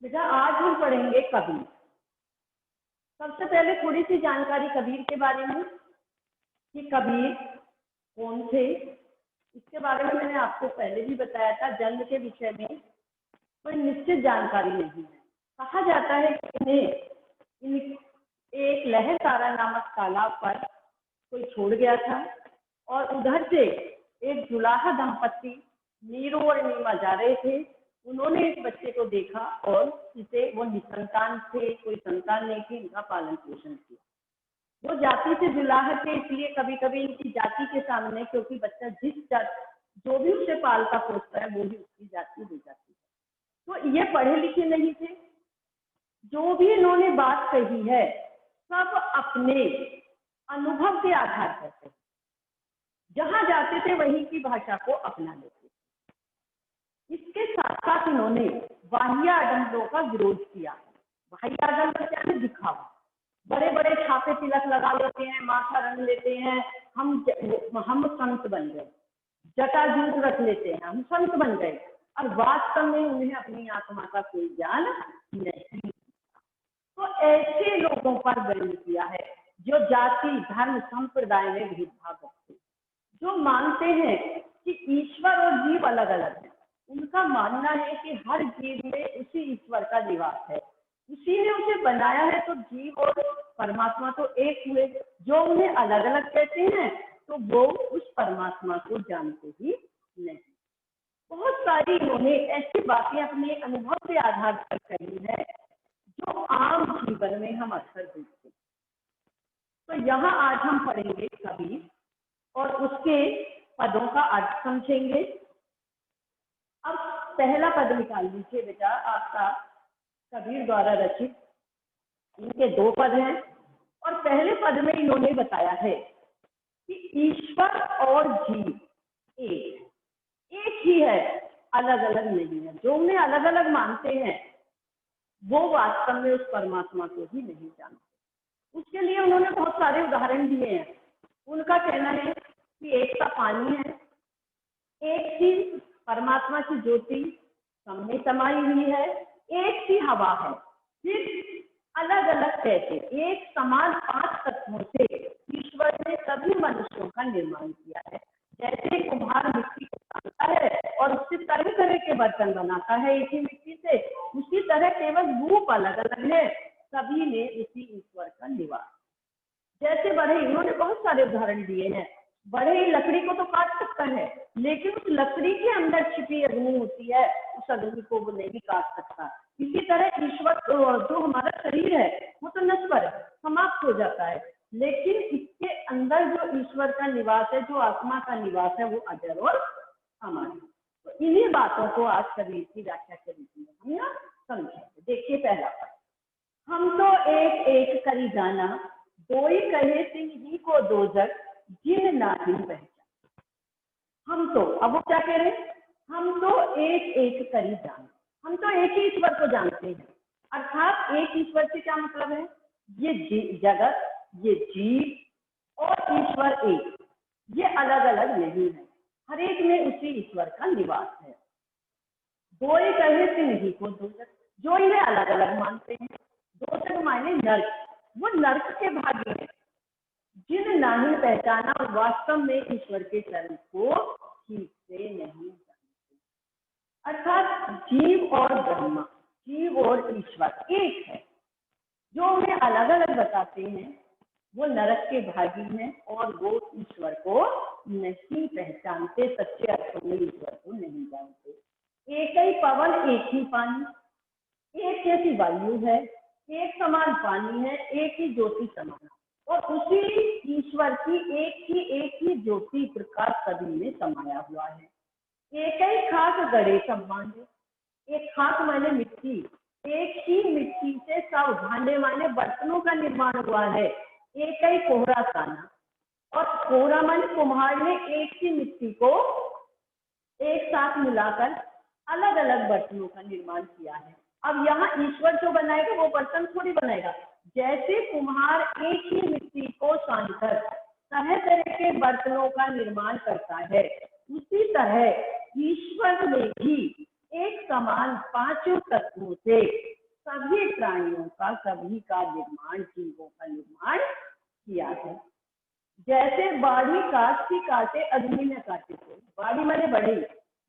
बेटा आज हम पढ़ेंगे कबीर। सबसे पहले थोड़ी सी जानकारी कबीर के बारे में कि कबीर कौन थे। इसके बारे में मैंने आपको पहले भी बताया था। जन्म के विषय में कोई निश्चित जानकारी नहीं है। कहा जाता है कि इन्हें एक लहरतारा नामक तालाब पर कोई छोड़ गया था और उधर से एक जुलाहा दंपत्ति नीरू और नीमा जा रहे थे। उन्होंने इस बच्चे को देखा और इसे, वो निसंतान थे, कोई संतान नहीं थी, इनका पालन पोषण किया। वो जाति से जुलाहा थे, इसलिए कभी कभी इनकी जाति के सामने, क्योंकि बच्चा जो भी उसे पालता पोसता है वो ही उसकी जाति हो जाती है। तो ये पढ़े लिखे नहीं थे। जो भी इन्होंने बात कही है सब अपने अनुभव के आधार पर थे। जहां जाते थे वहीं की भाषा को अपना लेते। इसके साथ साथ इन्होंने बाह्य आडंबरों का विरोध किया। बाह्य आडंबर क्या है? दिखावा। बड़े बड़े छापे तिलक लगा लेते हैं, माथा रंग लेते हैं, हम संत बन गए, जटाजूट रख लेते हैं, हम संत बन गए, और वास्तव में उन्हें अपनी आत्मा का कोई ज्ञान नहीं। तो ऐसे लोगों पर वर्णन किया है जो जाति धर्म संप्रदाय में भेदभाव रखते, जो मानते हैं कि ईश्वर और जीव अलग अलग है। उनका मानना है कि हर जीव में उसी ईश्वर का निवास है, उसी ने उसे बनाया है। तो जीव और परमात्मा तो एक हुए। जो उन्हें अलग अलग कहते हैं तो वो उस परमात्मा को जानते ही नहीं। बहुत सारी इन्होंने ऐसी बातें अपने अनुभव के आधार पर कही है जो आम जीवन में हम अक्सर देखते हैं। तो यहाँ आज हम पढ़ेंगे कबीर और उसके पदों का अर्थ समझेंगे। अब पहला पद निकाल लीजिए बेटा, आपका कबीर द्वारा रचित। इनके 2 पद हैं और पहले पद में इन्होंने बताया है कि ईश्वर और जीव एक ही है, अलग अलग नहीं है। जो उन्हें अलग अलग मानते हैं वो वास्तव में उस परमात्मा को ही नहीं जानते। उसके लिए उन्होंने बहुत सारे उदाहरण दिए हैं। उनका कहना है कि एक का पानी है, एक ही परमात्मा की ज्योति सब में समाई हुई है, एक ही हवा है। फिर अलग अलग कैसे एक समान 5 तत्वों से ईश्वर ने सभी मनुष्यों का निर्माण किया है। जैसे कुम्हार मिट्टी को छानता है और उससे तरह तरह के बर्तन बनाता है एक ही मिट्टी से, उसी तरह केवल रूप अलग अलग है, सभी ने उसी ईश्वर का निवास। जैसे बढ़ई, इन्होंने बहुत सारे उदाहरण दिए हैं। बढ़ई लकड़ी को तो काट सकता है, लेकिन उस लकड़ी के अंदर छिपी अग्नि होती है, उस अग्नि को वो नहीं काट सकता। इसी तरह ईश्वर जो हमारा शरीर है वो तो नश्वर है, समाप्त हो जाता है, लेकिन इसके अंदर जो ईश्वर का निवास है, जो आत्मा का निवास है, वो अजर और अमर है। तो इन्हीं बातों को आज कबीर की व्याख्या के रूप में हम यहाँ समझेंगे। देखिए पहला पद, हम तो एक एक करी जाना, दोई कहे सिंह ही को दो जग, जिन नाही पहचान। हम तो, अब वो क्या कह रहे हैं? हम तो एक एक करी जाना, हम तो एक ही ईश्वर को जानते हैं। अर्थात एक ईश्वर से क्या मतलब है? ये जगत, ये जीव और ईश्वर एक, ये अलग अलग नहीं है। हर एक में उसी ईश्वर का निवास है। दोई कहे सिंह ही को दो जग, जो इन्हें अलग अलग मानते हैं। दो जग माने नर्क, वो नर्क के भागी है। जिन नहीं पहचाना, वास्तव में ईश्वर के चरण को ठीक से नहीं जानते। अर्थात जीव और ब्रह्मा, जीव और ईश्वर एक है। जो उन्हें अलग अलग बताते हैं वो नरक के भागी हैं और वो ईश्वर को नहीं पहचानते, सच्चे अर्थों में ईश्वर को नहीं जानते। एक ही पवन, एक ही पानी, एक जैसी वायु है, एक समान पानी है, एक ही ज्योति समान, और उसी ईश्वर की एक ही ज्योति प्रकाश सभी में समाया हुआ है। एक ही खाक गड़े सब भांडे, एक खाक माने मिट्टी, एक ही मिट्टी से सब भांडे माने बर्तनों का निर्माण हुआ है। एक ही कोहरा साना, और कोहरा माने कुम्हार ने एक ही मिट्टी को एक साथ मिलाकर अलग अलग बर्तनों का निर्माण किया है। अब यहाँ ईश्वर जो बनाएगा वो बर्तन थोड़ी बनाएगा। जैसे कुम्हार एक ही मिट्टी को सानकर तरह तरह के बर्तनों का निर्माण करता है, उसी तरह ईश्वर में भी एक समान 5 तत्वों से सभी प्राणियों का, सभी का निर्माण, जीवों का निर्माण किया है। जैसे बाढ़ी काटती काटे अग्नि न काटे कोई, बाढ़ी माने बढ़ई,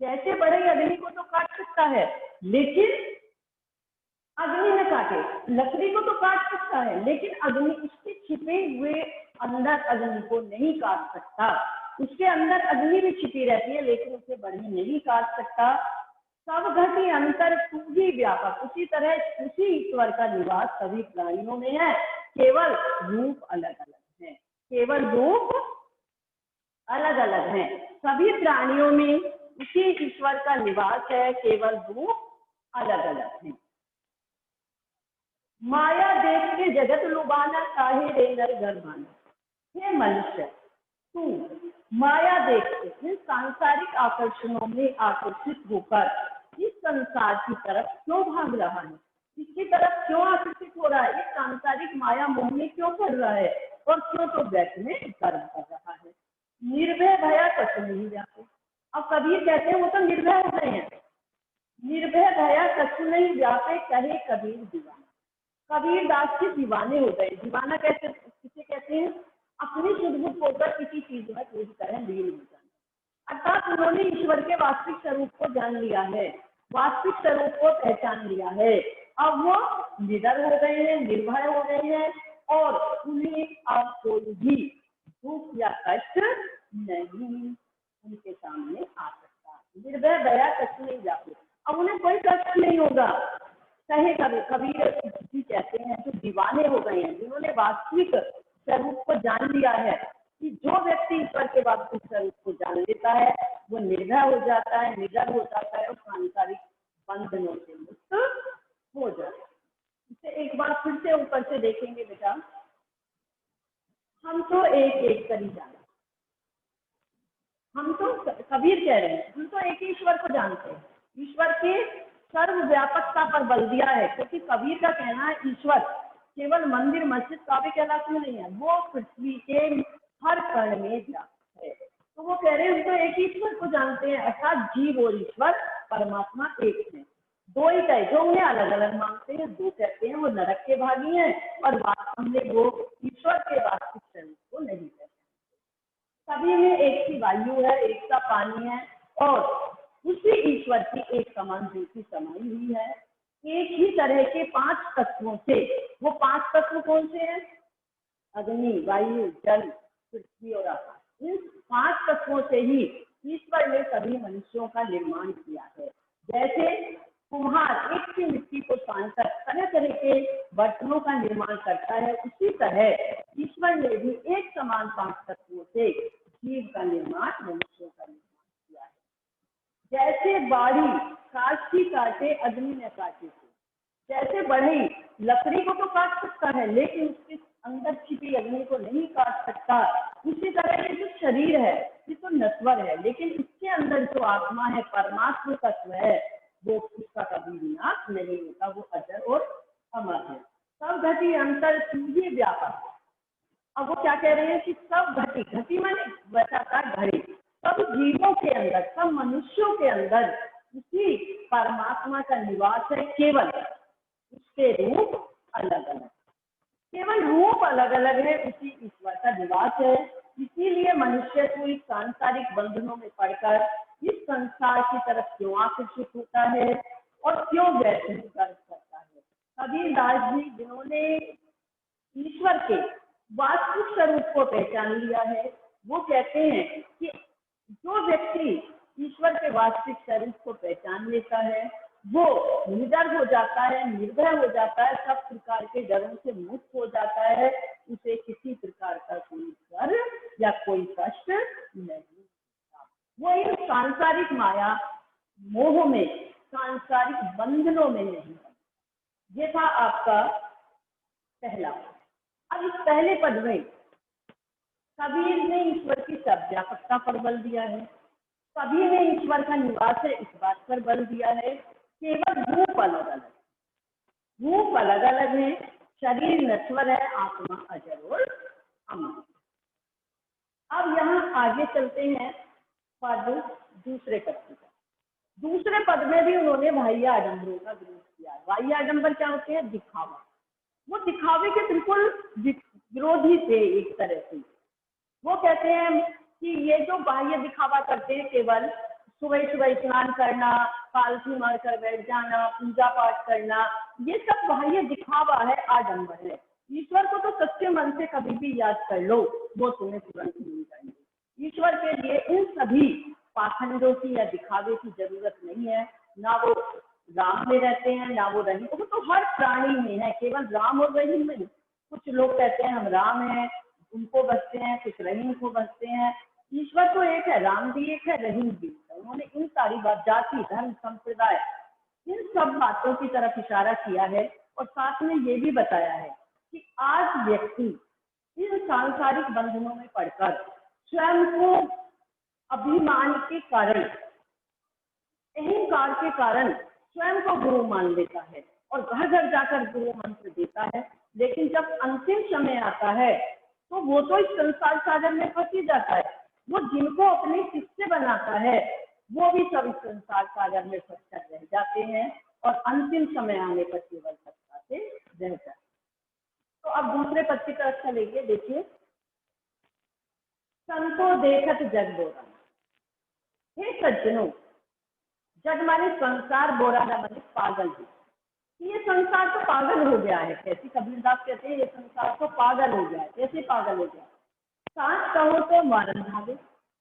जैसे बढ़ई अग्नि को तो काट सकता है लेकिन अग्नि न काटे, लकड़ी को तो काट सकता है लेकिन अग्नि, उसके छिपे हुए अंदर अग्नि को नहीं काट सकता। उसके अंदर अग्नि भी छिपी रहती है लेकिन उसे बढ़ी नहीं काट सकता। सब घटी अंतर तू ही व्यापक, उसी तरह उसी ईश्वर का निवास सभी प्राणियों में है, केवल रूप अलग अलग है, केवल रूप अलग अलग है। सभी प्राणियों में उसी ईश्वर का निवास है, केवल रूप अलग अलग है। माया देख के जगत लुभाना, काहे रे नर गरमाना। हे मनुष्य, तू माया देख के, इन सांसारिक आकर्षणों में आकर्षित होकर इस संसार की तरफ क्यों भाग रहा है, इसकी तरफ क्यों आकर्षित हो रहा है, इस सांसारिक माया मोह में क्यों पड़ रहा है और क्यों तो व्यर्थ में कर्म कर रहा है। निर्भय भया कछु नहीं जाते। अब कबीर कहते हैं वो तो निर्भय हो गए हैं। निर्भय भया कछु नहीं व्यापे, कहे कबीर दीवाना। कबीर दास के दीवाने हो गए। दीवाना कैसे किसे कहते हैं, अपनी सुध-बुध होकर किसी चीज में पूरी तरह लीन हो जाना। अर्थात उन्होंने ईश्वर के वास्तविक स्वरूप को जान लिया है, वास्तविक स्वरूप को पहचान लिया है। अब वो निडर हो गए हैं, निर्भय हो गए हैं और उन्हें अब कोई भी दुख या कष्ट नहीं उनके सामने आ सकता। निर्भय भया कष्ट नहीं जाते, अब उन्हें कोई कष्ट नहीं होगा। कहे कबीर जी कहते हैं जो दीवाने हो गए हैं, जिन्होंने वास्तविक स्वरूप को जान लिया है, कि जो व्यक्ति ईश्वर के वास्तविक स्वरूप को जान लेता है वो निर्भय हो जाता है, निडर हो जाता है और सांसारिक बंधनों से मुक्त हो जाता है। इसे एक बार फिर से ऊपर से देखेंगे बेटा, हम तो एक एक कर ही जाना, हम तो कबीर कह रहे हैं हम तो एक ही ईश्वर को जानते हैं, ईश्वर के सर्वव्यापकता पर बल दिया है। क्योंकि कबीर का कहना है ईश्वर केवल मंदिर मस्जिद काबे कैलाश में नहीं है, वो पृथ्वी के हर कण में व्याप्त है। तो वो कह रहे हैं हम तो एक ही ईश्वर को जानते हैं, अर्थात जीव और ईश्वर परमात्मा एक है। दो ही कहे, जो उन्हें अलग अलग मानते हैं, दो कहते हैं वो नरक के भागी हैं और वास्तव में वो ईश्वर के वास्तविक स्वरूप को नहीं कहते। सभी में एक सी वायु है, एक सा पानी है और उसी ईश्वर की एक समान ज्योति समाई हुई है। एक ही तरह के 5 तत्वों से, वो 5 तत्व कौन से हैं, अग्नि, वायु, जल, पृथ्वी और आकाश। इन 5 तत्वों से ही ईश्वर ने सभी मनुष्यों का निर्माण किया है। जैसे कुम्हार एक सी मिट्टी को छानकर तरह तरह के बर्तनों का निर्माण करता है, उसी तरह ईश्वर ने भी एक समान 5 तत्वों से जीव का निर्माण, मनुष्यों का निर्माण किया है। जैसे बाढ़ी काटती काटे अग्नि न काटे, जैसे बढ़ई लकड़ी को तो काट सकता है लेकिन उसके अंदर छिपी अग्नि को नहीं काट सकता, उसी तरह ये जो शरीर है ये तो नश्वर है, लेकिन इसके अंदर जो आत्मा है, परमात्मा तत्व है, वो उसका कभी विनाश नहीं होता, वो अजर और अमर है। सब घटी अंतर सीधे व्यापक। अब वो क्या कह रहे हैं कि सब घटी, घटी माने वसाकार घड़ी, सब जीवों के अंदर, सब मनुष्यों के अंदर उसी परमात्मा का निवास है, केवल उसके रूप अलग अलग, केवल रूप अलग अलग है, उसी ईश्वर का निवास है। इसीलिए मनुष्य को इस सांसारिक बंधनों में पड़कर इस संसार की तरफ क्यों आकर्षित होता है और क्यों वैसे कर्म करता है। कबीर दास जी जिन्होंने ईश्वर के वास्तविक स्वरूप को पहचान लिया है, वो कहते हैं कि जो व्यक्ति ईश्वर के वास्तविक स्वरूप को पहचान लेता है वो निडर हो जाता है, निर्भय हो जाता है, सब प्रकार के डरों से मुक्त हो जाता है, उसे किसी प्रकार का कोई डर या कोई कष्ट नहीं होता। वो इन सांसारिक माया मोह में, सांसारिक बंधनों में नहीं है। ये था आपका पहला। अब इस पहले पद में कबीर ने ईश्वर की सर्वव्यापकता पर बल दिया है, कबीर ने ईश्वर का निवास है इस बात पर बल दिया है, केवल रूप अलग अलग, रूप अलग अलग है, शरीर नश्वर है, आत्मा अजर और अमर। अब यहाँ आगे चलते हैं पद दूसरे पद का। दूसरे पद में भी उन्होंने बाह्य आडंबरों का विरोध किया। बाह्य आडंबर क्या होते हैं? दिखावा। वो दिखावे के बिल्कुल विरोधी थे एक तरह से। वो कहते हैं कि ये जो बाह्य दिखावा करते हैं, केवल सुबह सुबह स्नान करना, पालथी मारकर बैठ जाना, पूजा पाठ करना, ये सब बाह्य दिखावा है, आडंबर है। ईश्वर को तो सच्चे मन से कभी भी याद कर लो, वो तुम्हें तुरंत मिल जाएंगे। ईश्वर के लिए इन सभी पाखंडों की या दिखावे की जरूरत नहीं है। ना वो राम में रहते हैं, ना वो रहीम, वो तो हर प्राणी में है, केवल राम और रहीम में। कुछ लोग कहते हैं हम राम हैं, उनको बसते हैं, कुछ रहीम को बसते हैं। ईश्वर तो एक है, राम भी एक है, रहीम भी एक है। उन्होंने इन सारी बात, जाति धर्म संप्रदाय, इन सब बातों की तरफ इशारा किया है। और साथ में ये भी बताया है कि आज व्यक्ति इन सांसारिक बंधनों में पड़कर स्वयं को अभिमान के कारण, अहंकार के कारण स्वयं को गुरु मान लेता है और घर घर जाकर गुरु मंत्र देता है। लेकिन जब अंतिम समय आता है तो वो तो इस संसार सागर में फंस ही जाता है। वो जिनको अपने शिष्य बनाता है वो भी सब इस संसार सागर में फंस कर रह जाते हैं और अंतिम समय आने पर केवल सत्ता से रह जाते हैं। तो अब दूसरे पद की तरफ चलेंगे। देखिए, संतो देखत जग बोराना। हे सज्जनों, जग माने संसार, बोराना माने पागल है। ये संसार तो पागल हो गया है। कैसे? कबीरदास कहते हैं ये संसार तो पागल हो गया है। कैसे पागल हो गया? सांस कहो तो मारन भागे,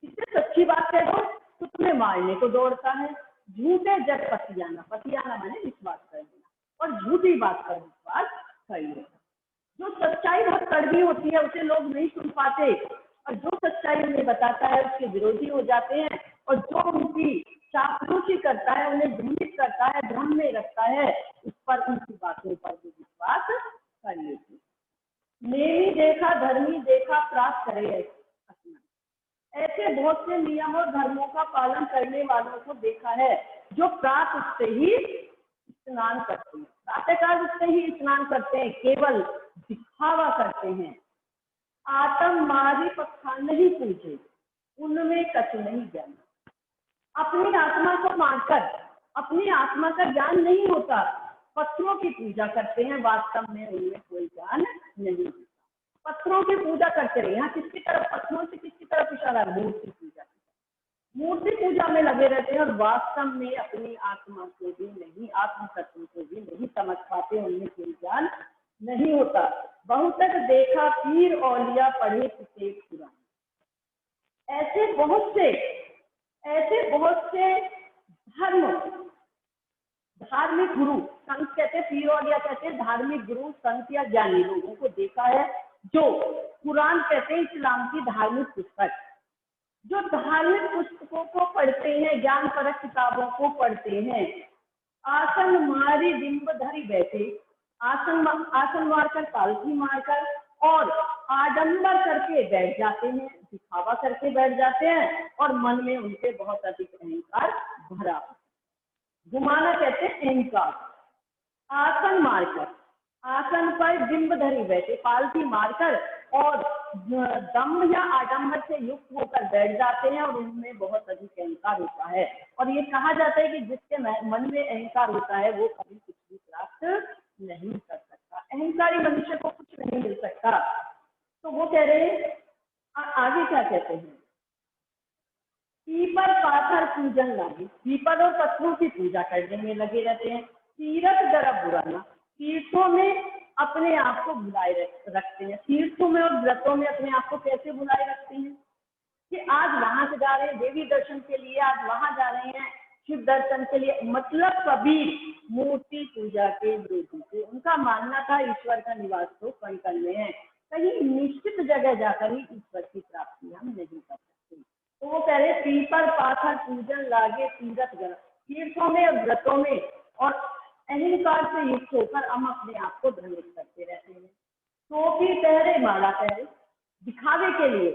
इससे सच्ची बात कह दो तो तुम्हें मारने को दौड़ता है। झूठे जग पतियाना, पतियाना माने विश्वास कर लेना, और झूठी बात पर विश्वास कर लेना। जो सच्चाई बहुत कड़वी होती है उसे लोग नहीं सुन पाते, और जो सच्चाई उन्हें बताता है उसके विरोधी हो जाते हैं, और जो उनकी चापलूसी करता है, उन्हें भ्रमित करता है, भ्रम में रखता है, उस पर, उनकी बातों पर भी विश्वास कर लेते। नेमी देखा धर्मी देखा प्राप्त करे अपना। ऐसे बहुत से नियम और धर्मों का पालन करने वालों को देखा है जो प्रात उठते ही स्नान करते हैं, प्रातःकाल उठते ही स्नान करते हैं, केवल दिखावा करते हैं। आत्म मारी पत्थर नहीं पूछे, उनमें कछ नहीं जाना। अपनी आत्मा को मारकर अपनी आत्मा का ज्ञान नहीं होता, पत्थरों की पूजा करते हैं, वास्तव में उनमें कोई ज्ञान नहीं होता। पत्थरों की पूजा करते रहे। यहाँ किसकी तरफ, पत्थरों से किसकी तरफ इशारा? मूर्ति पूजा। मूर्ति पूजा में लगे रहते हैं और वास्तव में अपनी आत्मा को भी नहीं, आत्म तत्व को भी नहीं समझ पाते, उनमें कोई ज्ञान नहीं होता। बहुतक देखा पीर औलिया पढ़े किसे पुराण। ऐसे बहुत से धार्मिक गुरु, संत कहते हैं, पीर औलिया कहते हैं धार्मिक गुरु, संत या ज्ञानी लोगों को देखा है जो कुरान कहते हैं इस्लाम की धार्मिक पुस्तक, जो धार्मिक पुस्तकों को पढ़ते हैं, ज्ञान परक किताबों को पढ़ते हैं। आसन मारी बिंब धरी बैठे, आसन मारकर, पालथी मारकर और आडंबर करके बैठ जाते हैं, दिखावा करके बैठ जाते हैं, और मन में उनके बहुत अधिक अहंकार भरा। घुमाना कहते हैं अहंकार। आसन मारकर, आसन पर बिंब धरी बैठे, पालथी मारकर और दम्भ या आडंबर से युक्त होकर बैठ जाते हैं, और उनमें बहुत अधिक अहंकार होता है। और ये कहा जाता है कि जिसके मन में अहंकार होता है वो कभी कुछ भी प्राप्त नहीं कर सकता, अहंकारी मनुष्य को कुछ नहीं मिल सकता। तो वो कह रहे हैं, आगे क्या कहते हैं? पीपर पाथर पूजन लागे, पीपर और पत्थरों की पूजा करने में लगे रहते हैं। तीरथ गरब बुराना, तीर्थों में अपने आप को भुलाए रखते हैं। तीर्थों में और व्रतों में अपने आप को कैसे भुलाए रखते हैं कि आज वहां से जा रहे हैं देवी दर्शन के लिए, आज वहां जा रहे हैं शिव दर्शन के लिए। मतलब कबीर मूर्ति पूजा के विरोधी थे। उनका मानना था ईश्वर का निवास तो कण कण में है, कहीं निश्चित जगह जाकर ही ईश्वर की प्राप्ति हम नहीं कर सकते। तो वो कह रहे पीपर पाथर पूजन लागे तीरथ गरब, तीर्थों में और व्रतों में और अहंकार से युक्त होकर हम अपने आप को भ्रमित करते रहते हैं। टोपी पहरे माला पहरे, दिखावे के लिए,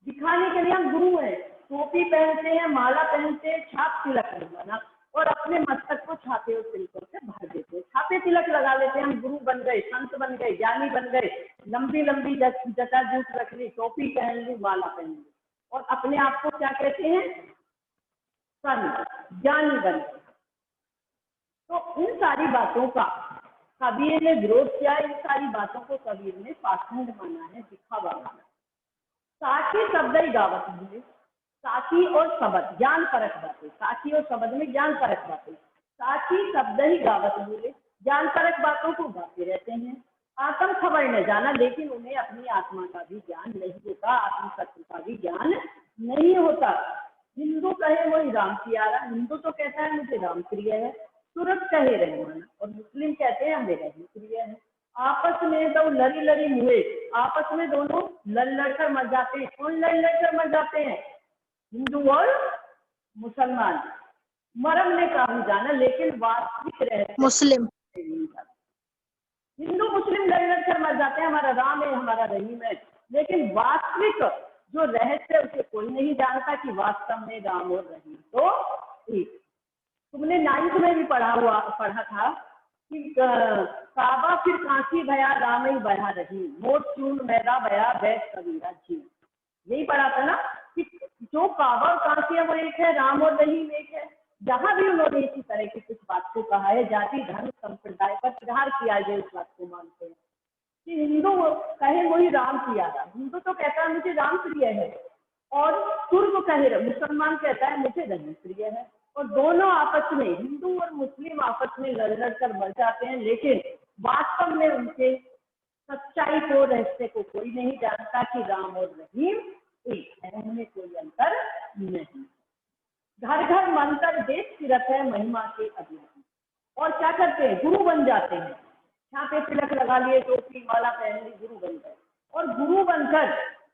दिखाने के लिए हम गुरु हैं। टोपी पहनते हैं, माला पहनते हैं, छाप तिलक लगाना, और अपने मस्तक को छापे और तिलकों से भर देते हैं। छापे तिलक लगा लेते हैं, हम गुरु बन गए, संत बन गए, ज्ञानी बन गए, लंबी लंबी जटा जूट रख ली, टोपी पहन ली, माला पहन ली, और अपने आप को क्या कहते हैं? संत, ज्ञानी बन गए। तो इन सारी बातों का कबीर ने विरोध किया। इन सारी बातों को कबीर ने पाखंड माना है, दिखावा माना। साखी शब्द ही गावत है, साखी और शब्द ज्ञान परक बातें, साखी और शब्द में ज्ञान परक बातें। साखी शब्द ही गावत बोले, ज्ञान परक बातों को गाते रहते हैं। आत्म खबर न जाना, लेकिन उन्हें अपनी आत्मा का भी ज्ञान नहीं होता, आत्म सत्य का भी ज्ञान नहीं होता। हिंदू कहे वही राम प्यारा, हिंदू तो कहता है मुझे राम प्रिय है, सूरत कहे रहमान, और मुस्लिम कहते हैं हमें रहीम प्रिय है। आपस में तो लड़ी लड़ी हुए, आपस में दोनों लड़ लड़कर मर जाते हैं। कौन लड़ लड़कर मर जाते हैं? हिंदू और मुसलमान। मरम ने काबू जाना, लेकिन वास्तविक रहते मुस्लिम, हिंदू मुस्लिम लड़ लड़कर मर जाते हैं, हमारा राम है, हमारा रहीम है, लेकिन वास्तविक जो रहस्य उसे कोई नहीं जानता कि वास्तव में राम और रहीम तो एक। तुमने 9th में भी पढ़ा था कि काबा फिर कांसी भया राम ही बया रही, मोट चून मैदा भया बैठ कबीरा जी। यही पढ़ा था ना कि जो काबा और कांसी है वो एक है, राम और रहीम एक है। जहां भी उन्होंने इसी तरह की कुछ बात को कहा है, जाति धर्म संप्रदाय पर प्रहार किया गया, इस बात को मानते हैं कि हिंदू कहे वही राम प्यारा। हिंदू तो कहता है मुझे राम प्रिय है, और तुर्क कहे, मुसलमान कहता है मुझे रहीम प्रिय है, और दोनों आपस में, हिंदू और मुस्लिम आपस में लड़ लड़ कर मर जाते हैं, लेकिन वास्तव में उनके सच्चाई को, रहस्य को कोई नहीं जानता कि राम और रहीम एक है, उनमें कोई अंतर नहीं। घर घर मंत्र देश फिरत है महिमा के अभियान। और क्या करते हैं? गुरु बन जाते हैं। यहाँ पे तिलक लगा लिए, टोपी माला पहन ली, गुरु बन गए। और गुरु बनकर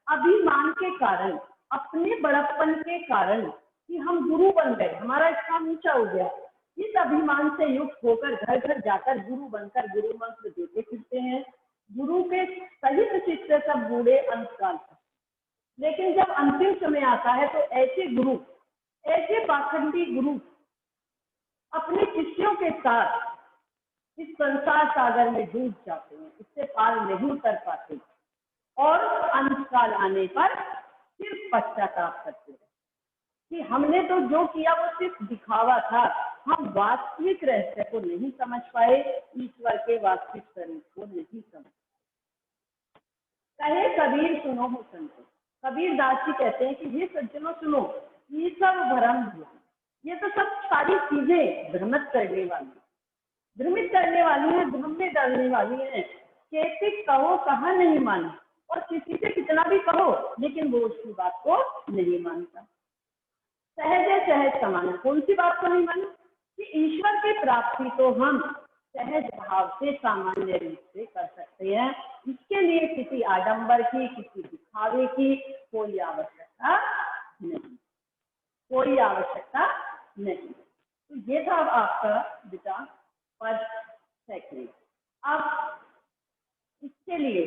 अभिमान के कारण, अपने बड़प्पन के कारण कि हम गुरु बन गए, हमारा स्थान ऊंचा हो गया, इस अभिमान से युक्त होकर घर घर जाकर गुरु बनकर गुरु मंत्र देते फिरते हैं। गुरु के सहित शिष्य सब बूढ़े अंतकाल तक। लेकिन जब अंतिम समय आता है तो ऐसे गुरु, ऐसे पाखंडी गुरु अपने शिष्यों के साथ इस संसार सागर में डूब जाते हैं, इससे पार नहीं उतर पाते, और अंतकाल आने पर सिर्फ पश्चाताप करते हैं कि हमने तो जो किया वो सिर्फ दिखावा था, हम वास्तविक रहस्य को नहीं समझ पाए, ईश्वर के वास्तविक स्वरूप को नहीं समझ। कहे कबीर सुनो हो संतो, कबीर दास जी कहते हैं कि ये सज्जनों सुनो, ये सब भ्रम हुआ, ये तो सब सारी चीजें भ्रमित करने वाली है, भ्रम में डालने वाली है। केतिक कहो कहा नहीं मानी, और किसी से कितना भी कहो लेकिन वो उसकी बात को नहीं मानता। सहज सहज समाना, कौन सी बात को नहीं मानी? कि ईश्वर की प्राप्ति तो हम सहज भाव से सामान्य रूप से कर सकते हैं, इसके लिए किसी आडंबर की, किसी दिखावे की कोई आवश्यकता नहीं, कोई आवश्यकता नहीं। तो ये था अब आपका बेटा फर्स्ट सेकंड। अब इसके लिए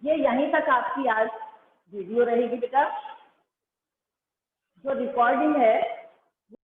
ये यहीं तक आपकी आज वीडियो रहेगी बेटा। जो रिकॉर्डिंग है